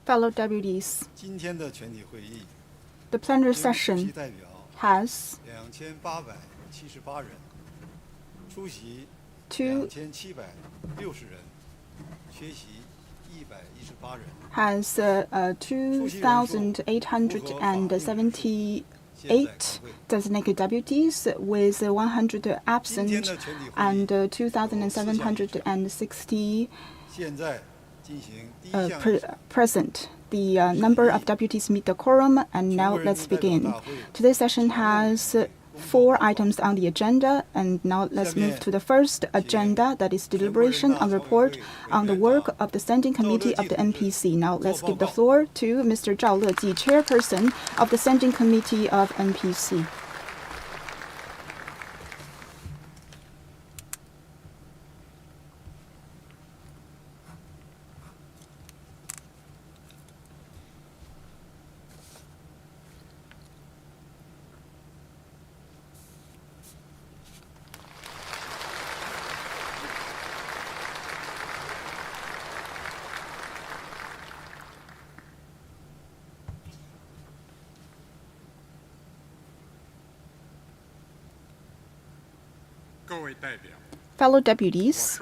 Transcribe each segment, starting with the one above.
Fellow deputies, 今天的全体会议 the plenary 出 session 席代表 has 2878人，出席 two 2760人，缺席118人。 has 2,878 designated deputies with 100 absent and 2,760 现在进行第一项 present. The number of deputies meet the quorum, and now let's begin. Today's session has 4 items on the agenda, and now let's move to the first agenda, that is deliberation on report on the work of the Standing Committee of the NPC. Now let's give the floor to Mr. Zhao Leji, chairperson of the Standing Committee of NPC. Fellow deputies,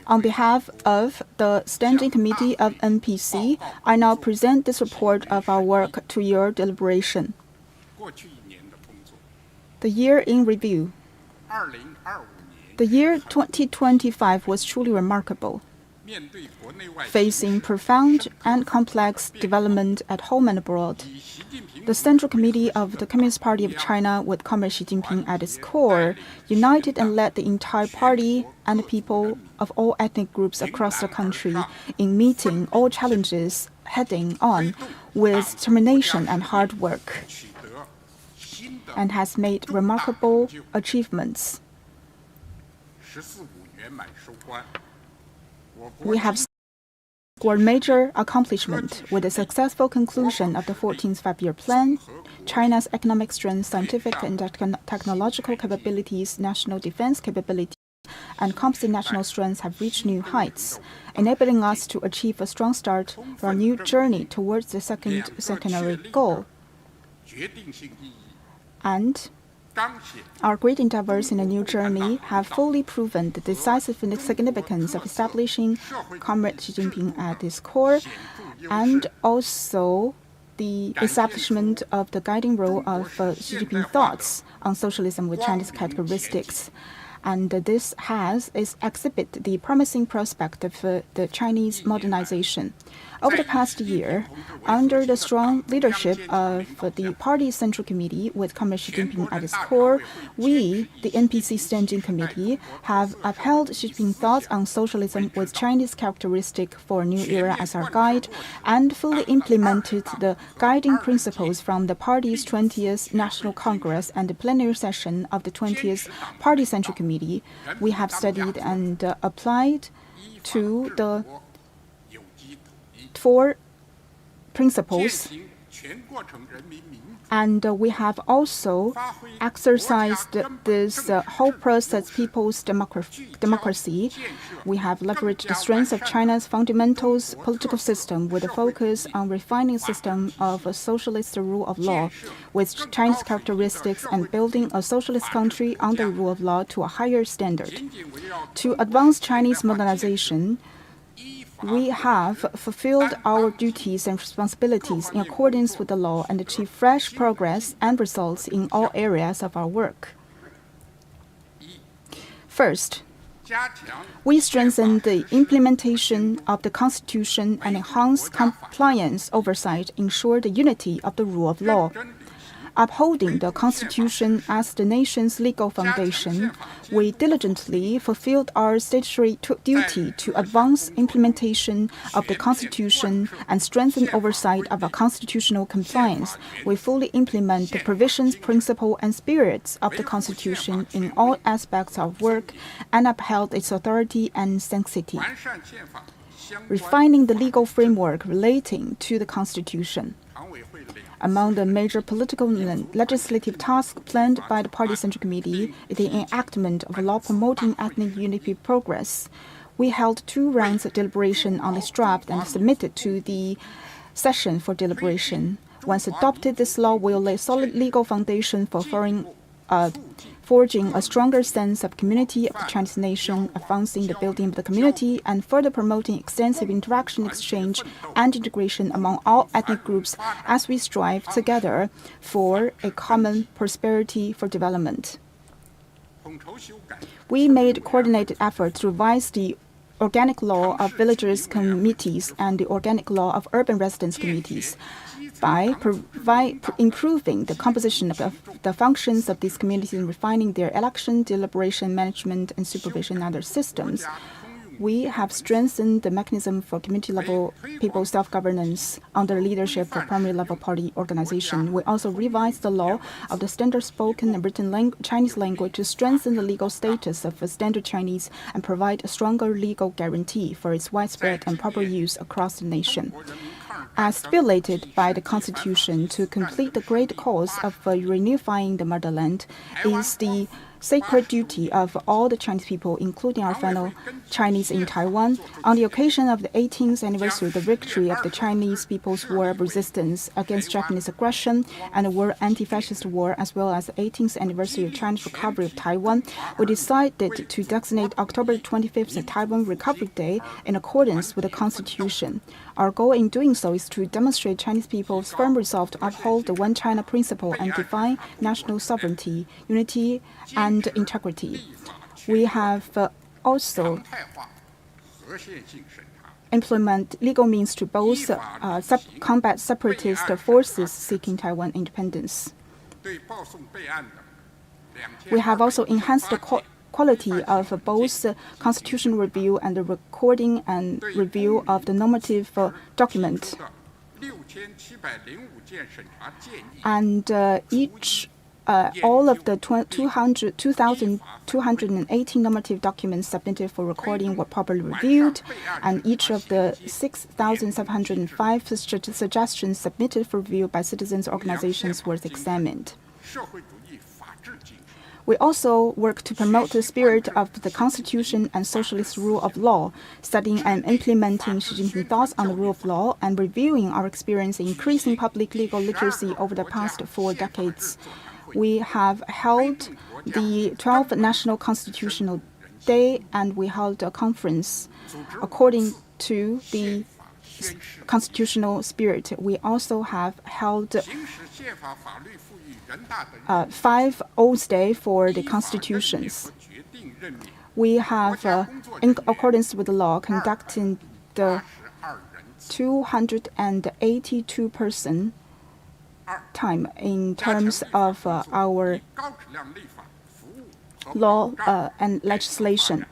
on behalf of the Standing Committee of NPC, I now present this report of our work to your deliberation. The year in review. The year 2025 was truly remarkable. Facing profound and complex development at home and abroad, the Central Committee of the Communist Party of China, with Comrade Xi Jinping at its core, united and led the entire party and the people of all ethnic groups across the country in meeting all challenges heading on with determination and hard work, and has made remarkable achievements. We have scored major accomplishment with the successful conclusion of the 14th Five-Year Plan. China's economic strength, scientific and technological capabilities, national defense capabilities, and composite national strengths have reached new heights, enabling us to achieve a strong start for a new journey towards the second centenary goal. And our great endeavors in a new journey have fully proven the decisive significance of establishing Comrade Xi Jinping at its core, and also the establishment of the guiding role of Xi Jinping thoughts on socialism with Chinese characteristics. And this has exhibited the promising prospect of the Chinese modernization. Over the past year, under the strong leadership of the Party Central Committee with Comrade Xi Jinping at its core, we, the NPC Standing Committee, have upheld Xi Jinping thoughts on socialism with Chinese characteristic for a new era as our guide, and fully implemented the guiding principles from the party's 20th National Congress and the plenary session of the 20th Party Central Committee. We have studied and applied to the 4 principles, and we have also exercised this whole process people's democracy. We have leveraged the strengths of China's fundamentals political system with a focus on refining a system of a socialist rule of law with Chinese characteristics and building a socialist country on the rule of law to a higher standard. To advance Chinese modernization, we have fulfilled our duties and responsibilities in accordance with the law and achieved fresh progress and results in all areas of our work. First, we strengthened the implementation of the Constitution and enhanced compliance oversight, ensured the unity of the rule of law. Upholding the Constitution as the nation's legal foundation, we diligently fulfilled our statutory duty to advance implementation of the Constitution and strengthen oversight of our constitutional compliance. We fully implement the provisions, principles, and spirits of the Constitution in all aspects of work and upheld its authority and sanctity, refining the legal framework relating to the Constitution. Among the major political and legislative tasks planned by the Party Central Committee is the enactment of a law promoting ethnic unity progress. We held 2 rounds of deliberation on this draft and submitted to the session for deliberation. Once adopted, this law will lay solid legal foundation for forging a stronger sense of community of the Chinese nation, advancing the building of the community, and further promoting extensive interaction, exchange, and integration among all ethnic groups as we strive together for a common prosperity for development. We made coordinated efforts to revise the organic law of villagers' committees and the organic law of urban residents' committees by improving the composition of the functions of these communities and refining their election, deliberation, management, and supervision and other systems. We have strengthened the mechanism for community-level people self-governance under leadership of primary-level party organization. We also revised the law of the standard spoken and written Chinese language to strengthen the legal status of standard Chinese and provide a stronger legal guarantee for its widespread and proper use across the nation. As stipulated by the Constitution, to complete the great cause of reunifying the motherland is the sacred duty of all the Chinese people, including our fellow Chinese in Taiwan. On the occasion of the 18th anniversary of the victory of the Chinese People's War of Resistance against Japanese aggression and the World Anti-Fascist War, as well as the 18th anniversary of China's recovery of Taiwan, we decided to designate October 25th as Taiwan Recovery Day in accordance with the Constitution. Our goal in doing so is to demonstrate Chinese people's firm resolve to uphold the One China principle and define national sovereignty, unity, and integrity. We have also implement legal means to both combat separatist forces seeking Taiwan independence. We have also enhanced the quality of both constitutional review and the recording and review of the normative document. And all of the 2,218 normative documents submitted for recording were properly reviewed, and each of the 6,705 suggestions submitted for review by citizens' organizations was examined. We also work to promote the spirit of the Constitution and socialist rule of law, studying and implementing Xi Jinping's thoughts on the rule of law, and reviewing our experience in increasing public legal literacy over the past 4 decades. We have held the 12th National Constitutional Day, and we held a conference according to the constitutional spirit. We also have held 5 Oath Day for the constitutions. We have, in accordance with the law, conducted the 282-person time in terms of our law and legislation.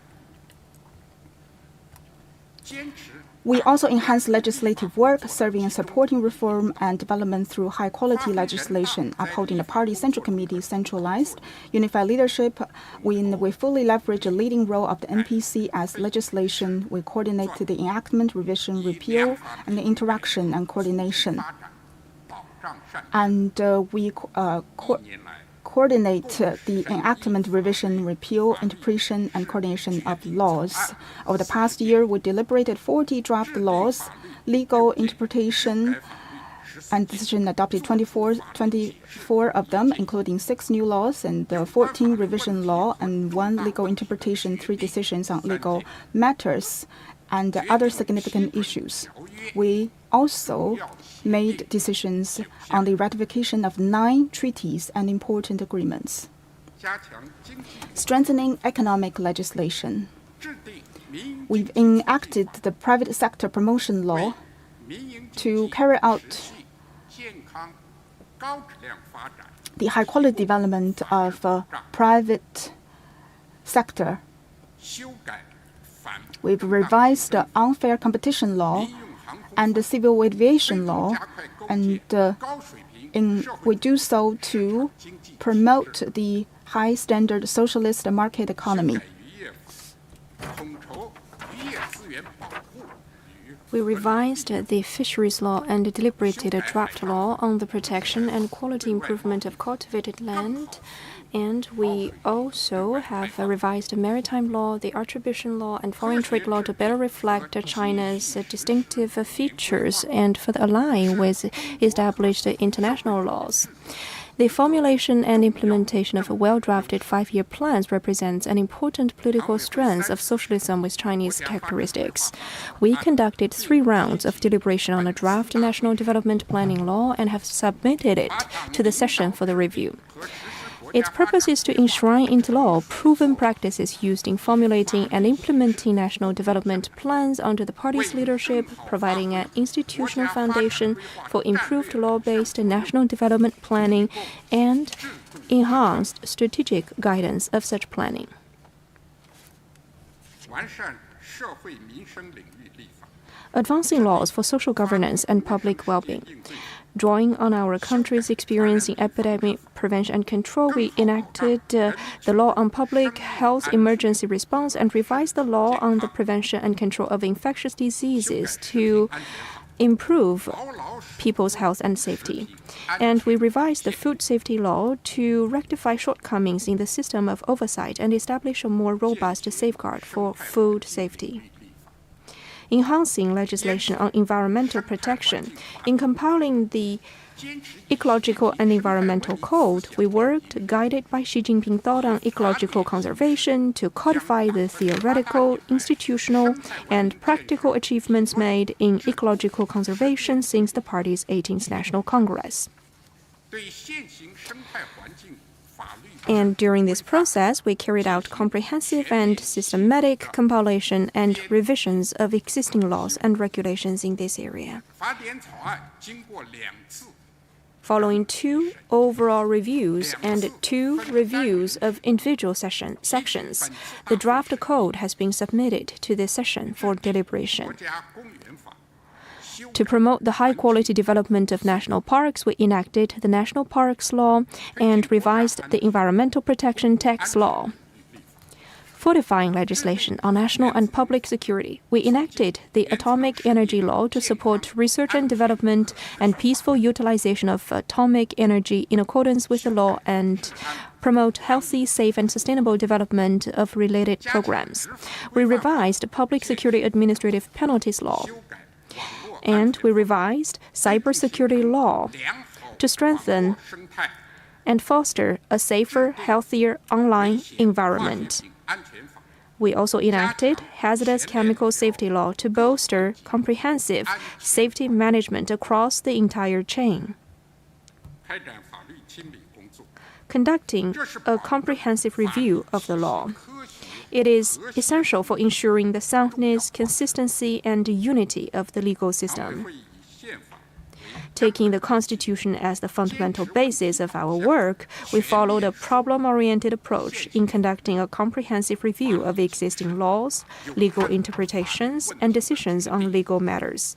We also enhance legislative work, serving and supporting reform and development through high-quality legislation, upholding the party central committee centralized, unified leadership. We fully leverage the leading role of the NPC as legislation. We coordinate the enactment, revision, repeal, and the interaction and coordination. And we coordinate the enactment, revision, repeal, interpretation, and coordination of laws. Over the past year, we deliberated 40 draft laws, legal interpretation, and decision adopted 24 of them, including 6 new laws and 14 revision law and 1 legal interpretation, 3 decisions on legal matters, and other significant issues. We also made decisions on the ratification of 9 treaties and important agreements. Strengthening economic legislation. We've enacted the private sector promotion law to carry out the high-quality development of private sector. We've revised the unfair competition law and the civil aviation law, and we do so to promote the high-standard socialist market economy. We revised the fisheries law and deliberated a draft law on the protection and quality improvement of cultivated land. And we also have revised the maritime law, the attribution law, and foreign trade law to better reflect China's distinctive features and further align with established international laws. The formulation and implementation of well-drafted 5-year plans represents an important political strength of socialism with Chinese characteristics. We conducted 3 rounds of deliberation on a draft national development planning law and have submitted it to the session for the review. Its purpose is to enshrine into law proven practices used in formulating and implementing national development plans under the party's leadership, providing an institutional foundation for improved law-based national development planning and enhanced strategic guidance of such planning. Advancing laws for social governance and public well-being. Drawing on our country's experience in epidemic prevention and control, we enacted the law on public health emergency response and revised the law on the prevention and control of infectious diseases to improve people's health and safety. And we revised the food safety law to rectify shortcomings in the system of oversight and establish a more robust safeguard for food safety. Enhancing legislation on environmental protection. In compiling the Ecological and Environmental Code, we worked, guided by Xi Jinping thought on ecological conservation, to codify the theoretical, institutional, and practical achievements made in ecological conservation since the party's 18th National Congress. And during this process, we carried out comprehensive and systematic compilation and revisions of existing laws and regulations in this area. Following 2 overall reviews and 2 reviews of individual sections, the draft code has been submitted to this session for deliberation. To promote the high-quality development of national parks, we enacted the National Parks Law and revised the Environmental Protection Tax Law. Fortifying legislation on national and public security, we enacted the Atomic Energy Law to support research and development and peaceful utilization of atomic energy in accordance with the law and promote healthy, safe, and sustainable development of related programs. We revised Public Security Administrative Penalties Law. And we revised cybersecurity law to strengthen and foster a safer, healthier online environment. We also enacted hazardous chemical safety law to bolster comprehensive safety management across the entire chain. Conducting a comprehensive review of the law. It is essential for ensuring the soundness, consistency, and unity of the legal system. Taking the Constitution as the fundamental basis of our work, we followed a problem-oriented approach in conducting a comprehensive review of existing laws, legal interpretations, and decisions on legal matters.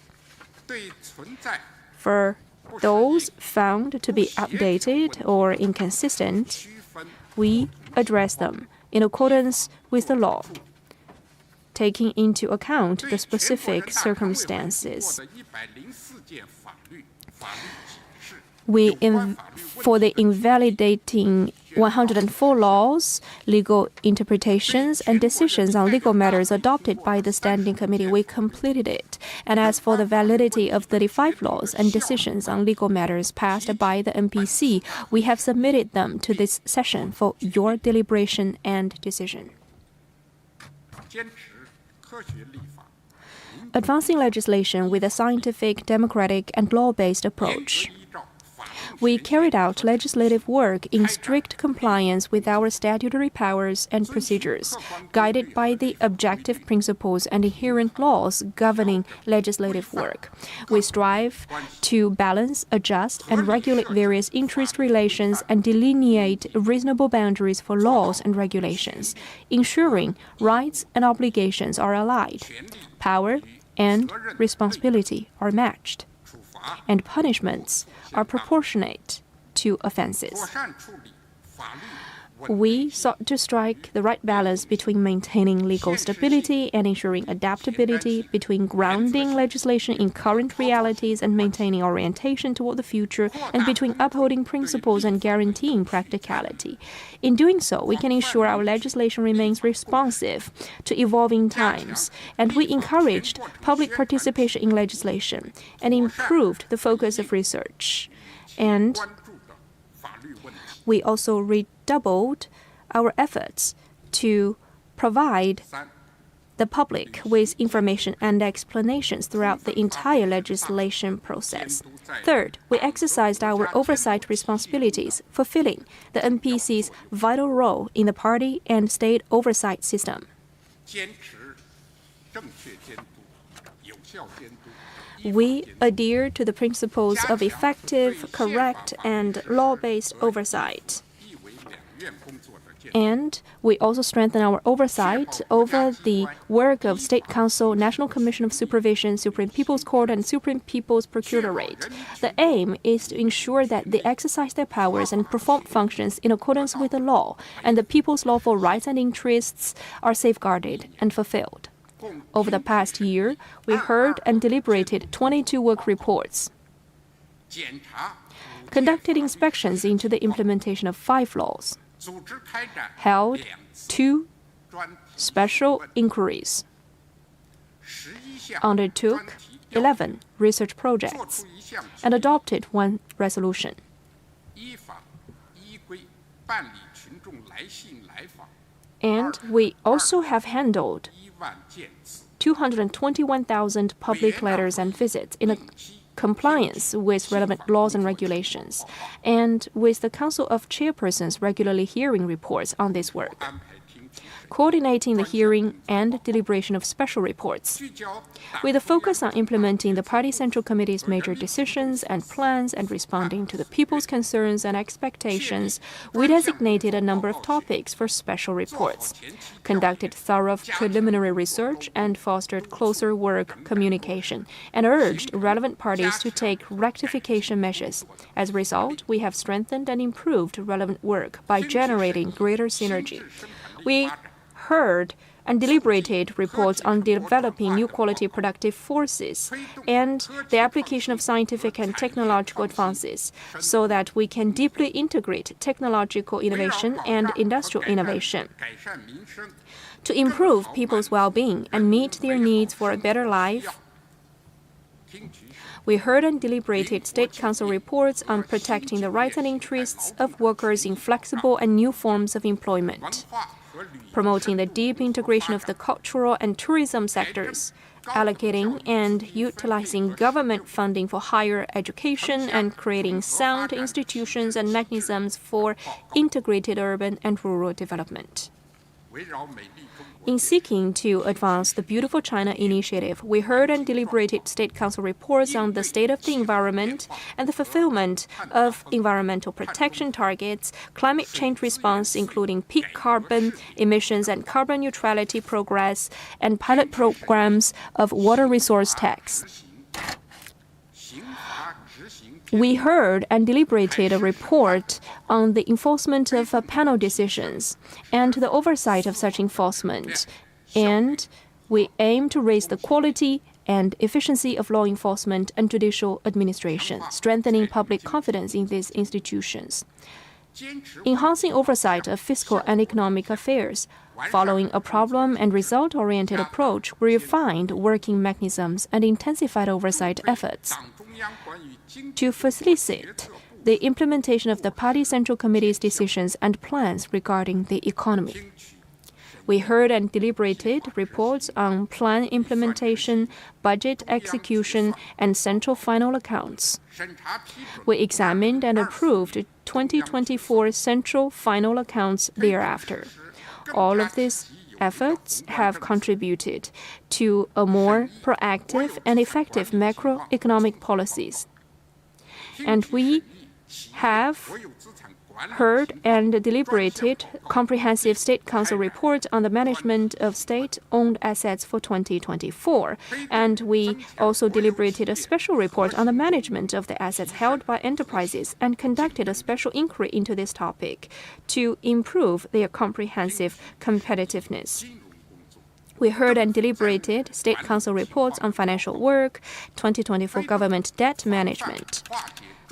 For those found to be outdated or inconsistent, we address them in accordance with the law, taking into account the specific circumstances. For the invalidating 104 laws, legal interpretations, and decisions on legal matters adopted by the Standing Committee, we completed it. And as for the validity of 35 laws and decisions on legal matters passed by the NPC, we have submitted them to this session for your deliberation and decision. Advancing legislation with a scientific, democratic, and law-based approach. We carried out legislative work in strict compliance with our statutory powers and procedures, guided by the objective principles and inherent laws governing legislative work. We strive to balance, adjust, and regulate various interest relations and delineate reasonable boundaries for laws and regulations, ensuring rights and obligations are allied, power and responsibility are matched, and punishments are proportionate to offenses. we sought to strike the right balance between maintaining legal stability and ensuring adaptability, between grounding legislation in current realities and maintaining orientation toward the future, and between upholding principles and guaranteeing practicality. In doing so, we can ensure our legislation remains responsive to evolving times, and we encouraged public participation in legislation and improved the focus of research. And we also redoubled our efforts to provide the public with information and explanations throughout the entire legislation process. Third, we exercised our oversight responsibilities, fulfilling the NPC's vital role in the party and state oversight system. We adhere to the principles of effective, correct, and law-based oversight. And we also strengthen our oversight over the work of State Council, National Commission of Supervision, Supreme People's Court, and Supreme People's Procuratorate. The aim is to ensure that they exercise their powers and perform functions in accordance with the law, and the people's lawful rights and interests are safeguarded and fulfilled. Over the past year, we heard and deliberated 22 work reports, conducted inspections into the implementation of 5 laws, held 2 special inquiries, undertook 11 research projects, and adopted 1 resolution. And we also have handled 221,000 public letters and visits in compliance with relevant laws and regulations, and with the Council of Chairpersons regularly hearing reports on this work, coordinating the hearing and deliberation of special reports. With a focus on implementing the Party Central Committee's major decisions and plans and responding to the people's concerns and expectations, we designated a number of topics for special reports, conducted thorough preliminary research, and fostered closer work communication, and urged relevant parties to take rectification measures. As a result, we have strengthened and improved relevant work by generating greater synergy. We heard and deliberated reports on developing new quality productive forces and the application of scientific and technological advances so that we can deeply integrate technological innovation and industrial innovation to improve people's well-being and meet their needs for a better life. We heard and deliberated State Council reports on protecting the rights and interests of workers in flexible and new forms of employment, promoting the deep integration of the cultural and tourism sectors, allocating and utilizing government funding for higher education, and creating sound institutions and mechanisms for integrated urban and rural development. In seeking to advance the Beautiful China initiative, we heard and deliberated State Council reports on the state of the environment and the fulfillment of environmental protection targets, climate change response, including peak carbon emissions and carbon neutrality progress, and pilot programs of water resource tax. We heard and deliberated a report on the enforcement of panel decisions and the oversight of such enforcement, and we aim to raise the quality and efficiency of law enforcement and judicial administration, strengthening public confidence in these institutions. Enhancing oversight of fiscal and economic affairs. Following a problem and result-oriented approach, we refined working mechanisms and intensified oversight efforts to facilitate the implementation of the Party Central Committee's decisions and plans regarding the economy. We heard and deliberated reports on plan implementation, budget execution, and central final accounts. We examined and approved 2024 central final accounts thereafter. All of these efforts have contributed to a more proactive and effective macroeconomic policies. And we have heard and deliberated comprehensive State Council report on the management of state-owned assets for 2024. And we also deliberated a special report on the management of the assets held by enterprises and conducted a special inquiry into this topic to improve their comprehensive competitiveness. We heard and deliberated State Council reports on financial work, 2024 government debt management.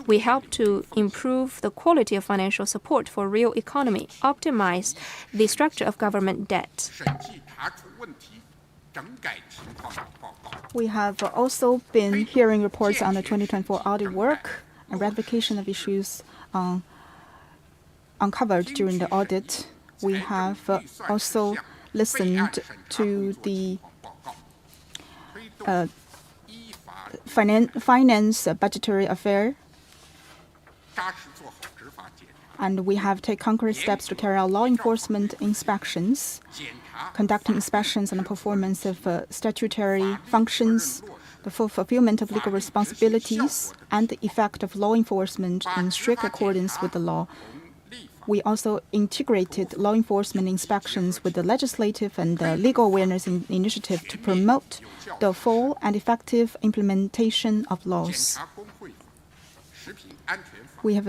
We helped to improve the quality of financial support for real economy, optimize the structure of government debt. We have also been hearing reports on the 2024 audit work and ratification of issues uncovered during the audit. We have also listened to the finance budgetary affair, and we have taken concrete steps to carry out law enforcement inspections, conducting inspections on the performance of statutory functions, the full fulfillment of legal responsibilities, and the effect of law enforcement in strict accordance with the law. We also integrated law enforcement inspections with the legislative and legal awareness initiative to promote the full and effective implementation of laws. We have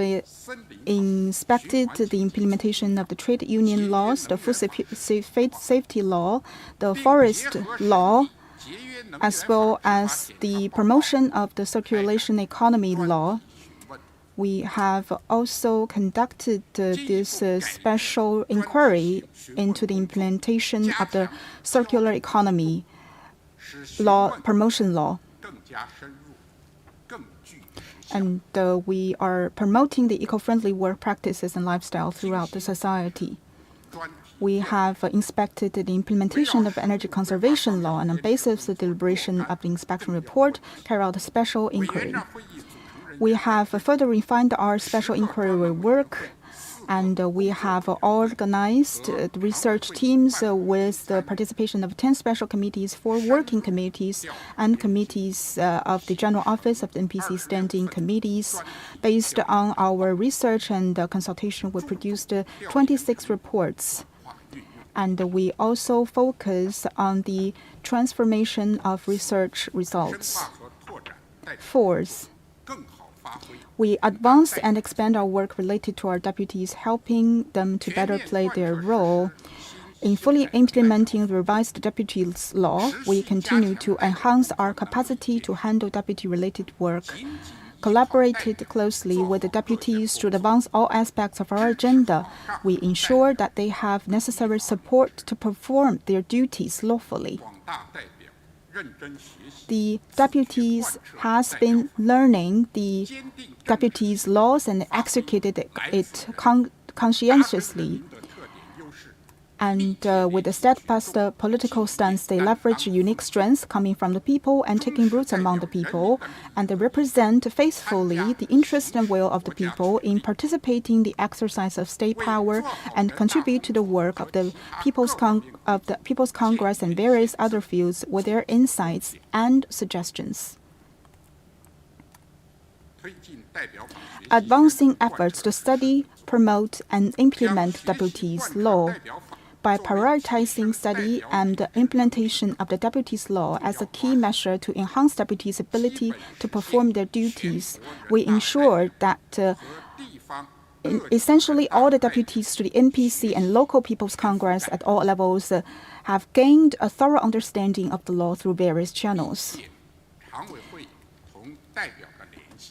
inspected the implementation of the trade union laws, the food safety law, the forest law, as well as the promotion of the circulation economy law. We have also conducted this special inquiry into the implementation of the circular economy law, promotion law. And we are promoting the eco-friendly work practices and lifestyle throughout the society. We have inspected the implementation of energy conservation law, and on the basis of the deliberation of the inspection report, carry out a special inquiry. We have further refined our special inquiry work, and we have organized research teams with the participation of 10 special committees, 4 working committees, and committees of the General Office of the NPC standing committees. Based on our research and consultation, we produced 26 reports. And we also focus on the transformation of research results. Fourth, we advance and expand our work related to our deputies, helping them to better play their role. In fully implementing the revised deputies law, we continue to enhance our capacity to handle deputy-related work, collaborated closely with the deputies to advance all aspects of our agenda. We ensure that they have necessary support to perform their duties lawfully. The deputies has been learning the deputies' laws and executed it conscientiously. And with a steadfast political stance, they leverage unique strengths coming from the people and taking roots among the people, and they represent faithfully the interest and will of the people in participating in the exercise of state power and contribute to the work of the People's Congress and various other fields with their insights and suggestions. Advancing efforts to study, promote, and implement deputies' law. By prioritizing study and implementation of the deputies' law as a key measure to enhance deputies' ability to perform their duties, we ensure that essentially all the deputies to the NPC and local People's Congress at all levels have gained a thorough understanding of the law through various channels.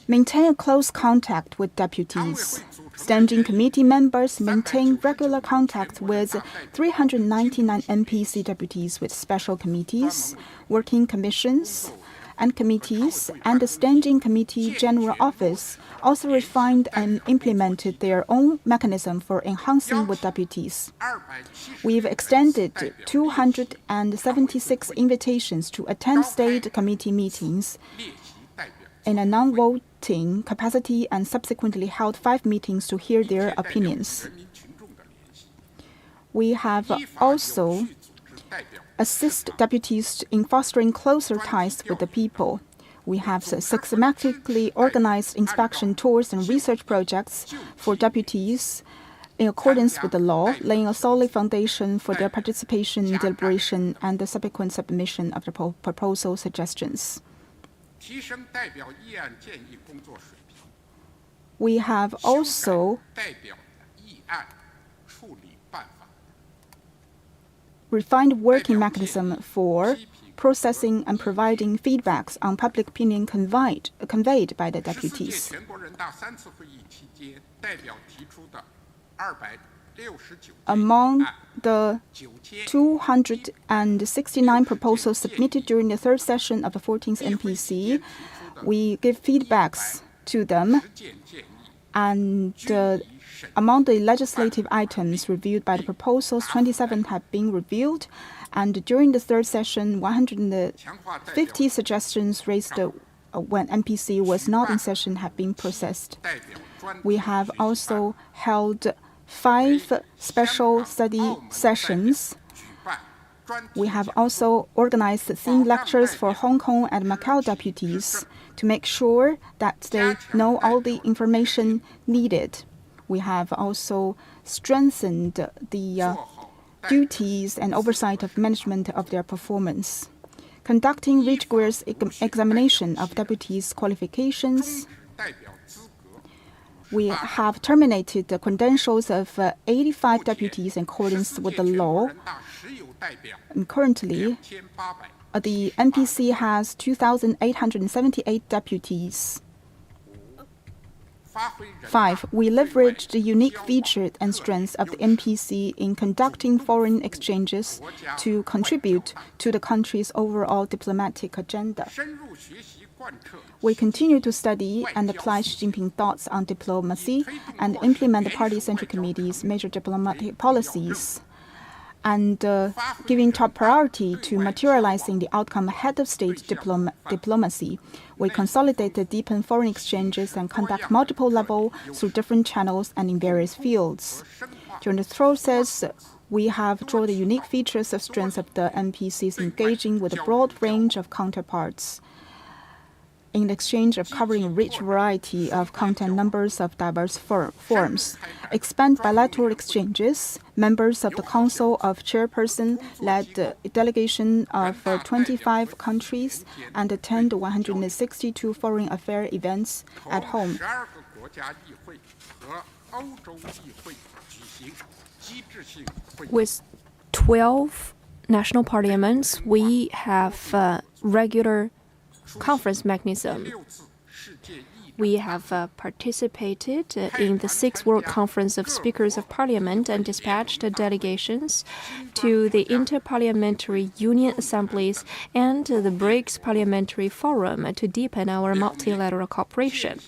Maintain a close contact with deputies. Standing committee members maintain regular contact with 399 NPC deputies with special committees, working commissions, and committees, and the Standing Committee General Office also refined and implemented their own mechanism for enhancing with deputies. We've extended 276 invitations to attend state committee meetings in a non-voting capacity and subsequently held 5 meetings to hear their opinions. We have also assisted deputies in fostering closer ties with the people. We have systematically organized inspection tours and research projects for deputies in accordance with the law, laying a solid foundation for their participation in deliberation and the subsequent submission of the proposal suggestions. We have also refined working mechanism for processing and providing feedbacks on public opinion conveyed by the deputies. Among the 269 proposals submitted during the third session of the 14th NPC, we give feedbacks to them, and among the legislative items reviewed by the proposals, 27 have been reviewed, and during the third session, 150 suggestions raised when NPC was not in session have been processed. We have also held 5 special study sessions. We have also organized theme lectures for Hong Kong and Macau deputies to make sure that they know all the information needed. We have also strengthened the duties and oversight of management of their performance, conducting rigorous examination of deputies' qualifications. We have terminated the credentials of 85 deputies in accordance with the law. And currently, the NPC has 2,878 deputies. 5. We leveraged the unique features and strengths of the NPC in conducting foreign exchanges to contribute to the country's overall diplomatic agenda. We continue to study and apply Xi Jinping's thoughts on diplomacy and implement the Party Central Committee's major diplomatic policies, and giving top priority to materializing the outcome ahead of state diplomacy. We consolidate and deepen foreign exchanges and conduct multiple levels through different channels and in various fields. During the process, we have drawn the unique features of strengths of the NPCs engaging with a broad range of counterparts in exchange of covering a rich variety of content numbers of diverse forms, expand bilateral exchanges. Members of the Council of Chairperson led a delegation of 25 countries and attend 162 foreign affairs events at home. With 12 national parliaments, we have regular conference mechanism. We have participated in the 6th World Conference of Speakers of Parliament and dispatched delegations to the Interparliamentary Union Assemblies and the BRICS Parliamentary Forum to deepen our multilateral cooperation.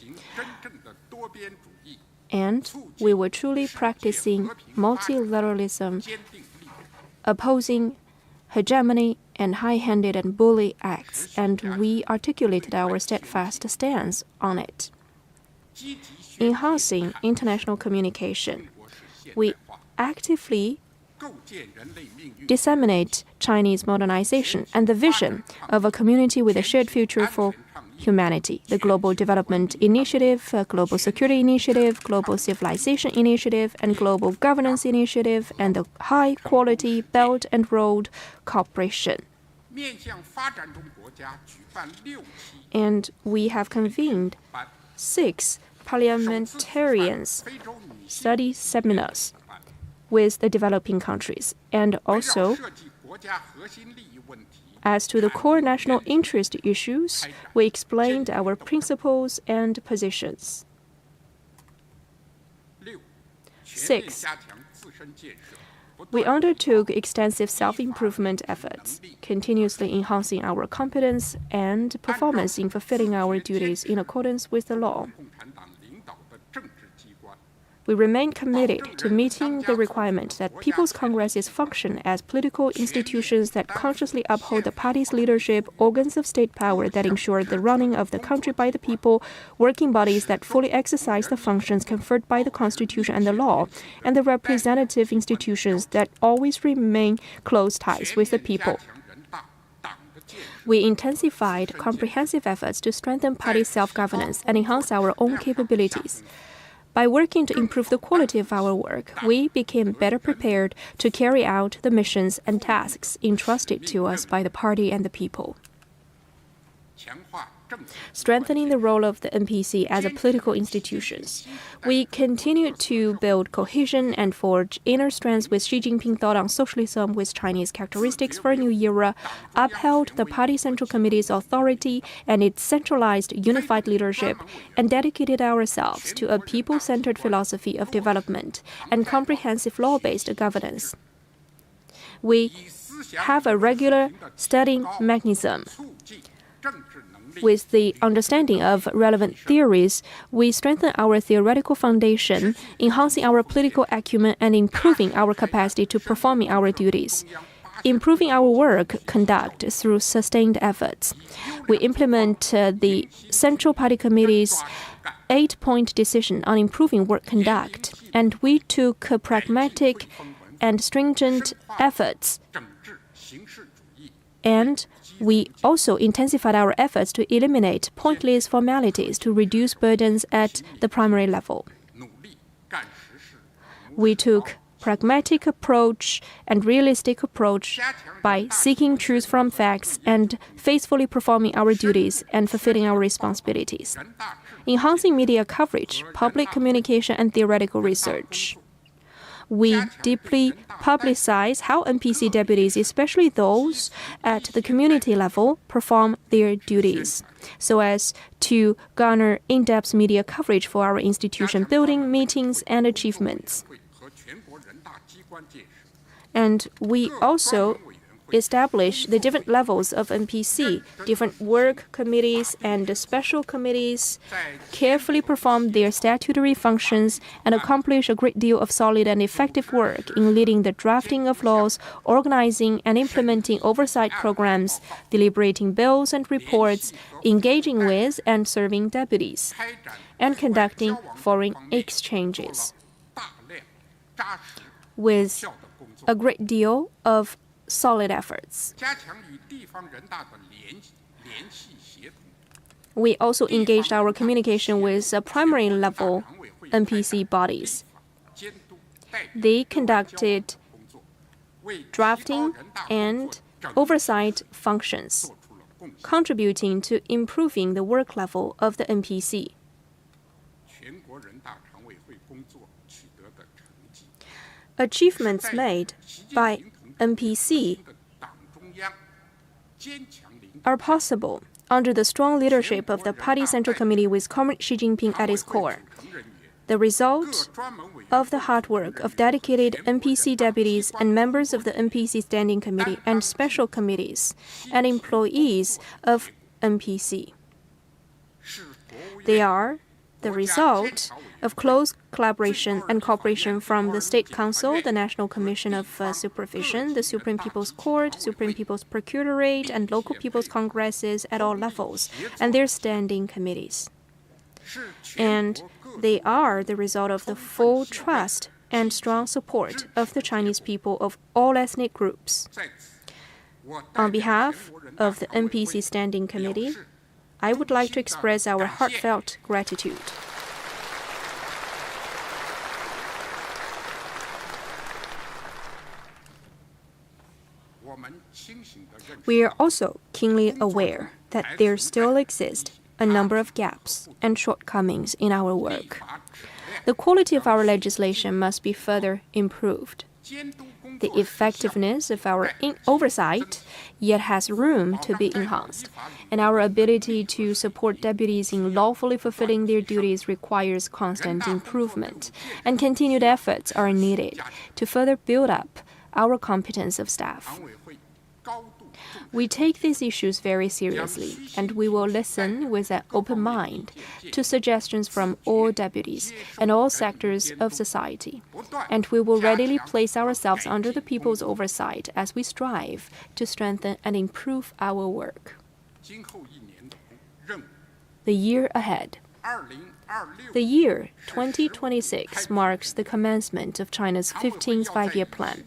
And we were truly practicing multilateralism, opposing hegemony and high-handed and bully acts, and we articulated our steadfast stance on it. Enhancing international communication, we actively disseminate Chinese modernization and the vision of a community with a shared future for humanity, the Global Development Initiative, Global Security Initiative, Global Civilization Initiative, and Global Governance Initiative, and the High-Quality Belt and Road Cooperation. And we have convened 6 parliamentarians study seminars with the developing countries, and also as to the core national interest issues, we explained our principles and positions. 6. We undertook extensive self-improvement efforts, continuously enhancing our competence and performance in fulfilling our duties in accordance with the law. We remain committed to meeting the requirement that People's Congresses function as political institutions that consciously uphold the party's leadership, organs of state power that ensure the running of the country by the people, working bodies that fully exercise the functions conferred by the Constitution and the law, and the representative institutions that always remain close ties with the people. We intensified comprehensive efforts to strengthen party self-governance and enhance our own capabilities. By working to improve the quality of our work, we became better prepared to carry out the missions and tasks entrusted to us by the party and the people. Strengthening the role of the NPC as a political institution. We continued to build cohesion and forge inner strength with Xi Jinping thought on socialism with Chinese characteristics for a new era, upheld the Party Central Committee's authority and its centralized unified leadership, and dedicated ourselves to a people-centered philosophy of development and comprehensive law-based governance. We have a regular studying mechanism. With the understanding of relevant theories, we strengthen our theoretical foundation, enhancing our political acumen and improving our capacity to perform our duties. Improving our work conduct through sustained efforts. We implement the Central Party Committee's 8-point decision on improving work conduct, and we took pragmatic and stringent efforts. And we also intensified our efforts to eliminate pointless formalities to reduce burdens at the primary level. We took pragmatic approach and realistic approach by seeking truth from facts and faithfully performing our duties and fulfilling our responsibilities. Enhancing media coverage, public communication, and theoretical research. We deeply publicize how NPC deputies, especially those at the community level, perform their duties, so as to garner in-depth media coverage for our institution building, meetings, and achievements. And we also establish the different levels of NPC, different work committees and special committees, carefully perform their statutory functions, and accomplish a great deal of solid and effective work in leading the drafting of laws, organizing and implementing oversight programs, deliberating bills and reports, engaging with and serving deputies, and conducting foreign exchanges. With a great deal of solid efforts. We also engaged our communication with primary level NPC bodies. They conducted drafting and oversight functions, contributing to improving the work level of the NPC. Achievements made by NPC are possible under the strong leadership of the Party Central Committee with Comrade Xi Jinping at its core. The result of the hard work of dedicated NPC deputies and members of the NPC Standing Committee and special committees and employees of NPC. They are the result of close collaboration and cooperation from the State Council, the National Commission of Supervision, the Supreme People's Court, Supreme People's Procuratorate, and local people's congresses at all levels, and their standing committees. And they are the result of the full trust and strong support of the Chinese people of all ethnic groups. On behalf of the NPC Standing Committee, I would like to express our heartfelt gratitude. We are also keenly aware that there still exist a number of gaps and shortcomings in our work. The quality of our legislation must be further improved. The effectiveness of our oversight yet has room to be enhanced, and our ability to support deputies in lawfully fulfilling their duties requires constant improvement, and continued efforts are needed to further build up our competence of staff. We take these issues very seriously, and we will listen with an open mind to suggestions from all deputies and all sectors of society, and we will readily place ourselves under the people's oversight as we strive to strengthen and improve our work. The year ahead The year 2026 marks the commencement of China's 15th five-year plan.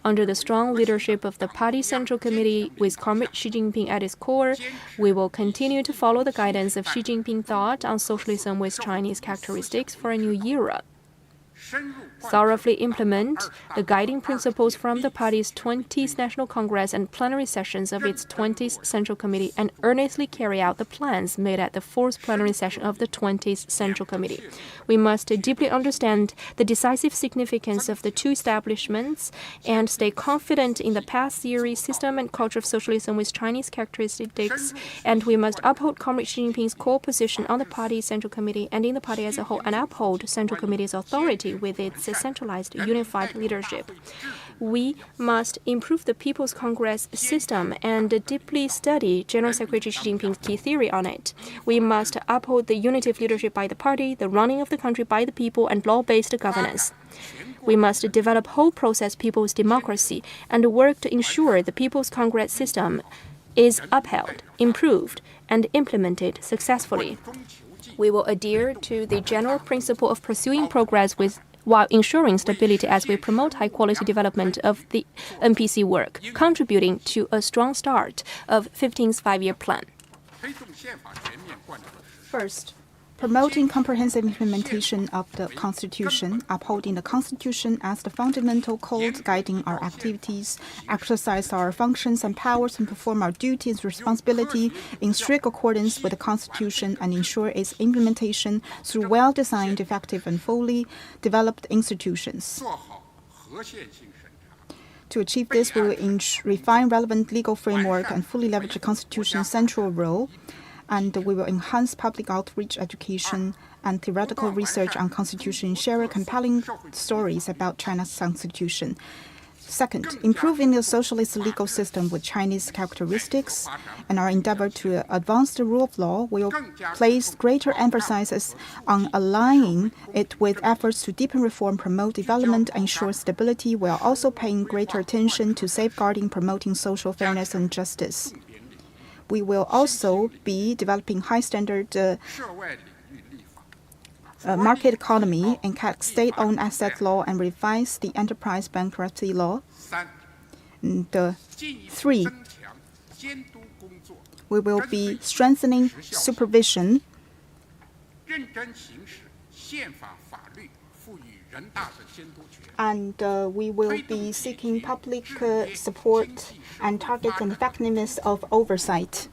Under the strong leadership of the Party Central Committee, with Comrade Xi Jinping at its core, we will continue to follow the guidance of Xi Jinping thought on socialism with Chinese characteristics for a new era. Thoroughly implement the guiding principles from the party's 20th National Congress and plenary sessions of its 20th Central Committee and earnestly carry out the plans made at the 4th plenary session of the 20th Central Committee. We must deeply understand the decisive significance of the two establishments and stay confident in the past theory, system, and culture of socialism with Chinese characteristics, and we must uphold Comrade Xi Jinping's core position on the party's Central Committee and in the party as a whole, and uphold Central Committee's authority with its centralized, unified leadership. We must improve the People's Congress system and deeply study General Secretary Xi Jinping's key theory on it. We must uphold the unity of leadership by the party, the running of the country by the people, and law-based governance. We must develop whole process people's democracy and work to ensure the People's Congress system is upheld, improved, and implemented successfully. We will adhere to the general principle of pursuing progress while ensuring stability as we promote high-quality development of the NPC work, contributing to a strong start of 15th five-year plan. First, promoting comprehensive implementation of the Constitution, upholding the Constitution as the fundamental code guiding our activities, exercise our functions and powers, and perform our duties and responsibility in strict accordance with the Constitution, and ensure its implementation through well-designed, effective, and fully developed institutions. To achieve this, we will refine relevant legal framework and fully leverage the Constitution's central role, and we will enhance public outreach, education, and theoretical research on Constitution, share compelling stories about China's Constitution. Second, improving the socialist legal system with Chinese characteristics, and our endeavor to advance the rule of law will place greater emphasis on aligning it with efforts to deepen reform, promote development, and ensure stability, while also paying greater attention to safeguarding, promoting social fairness and justice. We will also be developing high-standard market economy and state-owned asset law and revise the enterprise bankruptcy law. Three, we will be strengthening supervision and we will be seeking public support and target and effectiveness of oversight.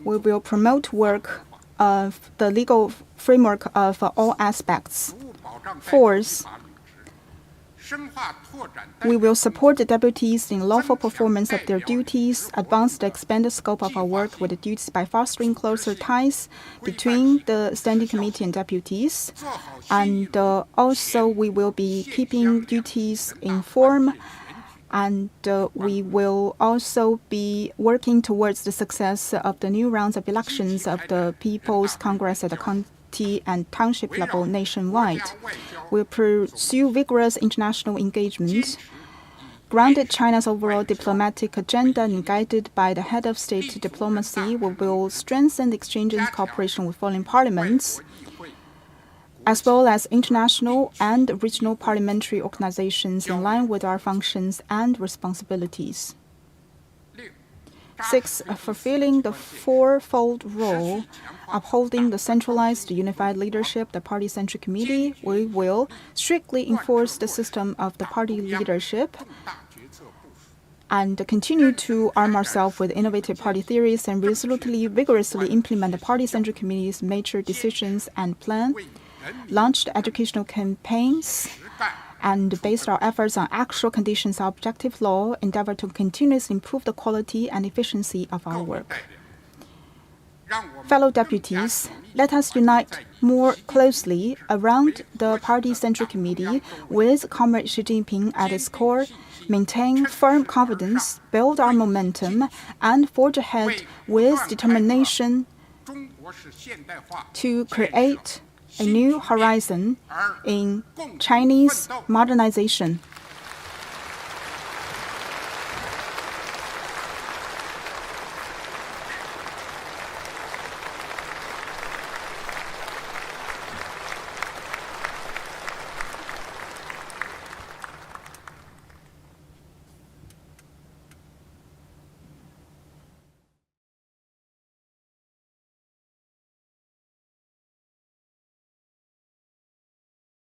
We will promote work of the legal framework of all aspects. Fourth, we will support the deputies in lawful performance of their duties, advance the expanded scope of our work with the duties by fostering closer ties between the Standing Committee and deputies. And also we will be keeping duties in form, and we will also be working towards the success of the new rounds of elections of the People's Congress at the county and township level nationwide. We'll pursue vigorous international engagement, grounded China's overall diplomatic agenda and guided by the head of state diplomacy. We will strengthen the exchange and cooperation with foreign parliaments, as well as international and regional parliamentary organizations in line with our functions and responsibilities. Six, fulfilling the fourfold role, upholding the centralized, unified leadership, the Party Central Committee. We will strictly enforce the system of the party leadership and continue to arm ourselves with innovative party theories and resolutely, vigorously implement the Party Central Committee's major decisions and plan, launched educational campaigns, and based our efforts on actual conditions of objective law, endeavor to continuously improve the quality and efficiency of our work. Fellow deputies, let us unite more closely around the Party Central Committee with Comrade Xi Jinping at its core, maintain firm confidence, build our momentum, and forge ahead with determination to create a new horizon in Chinese modernization.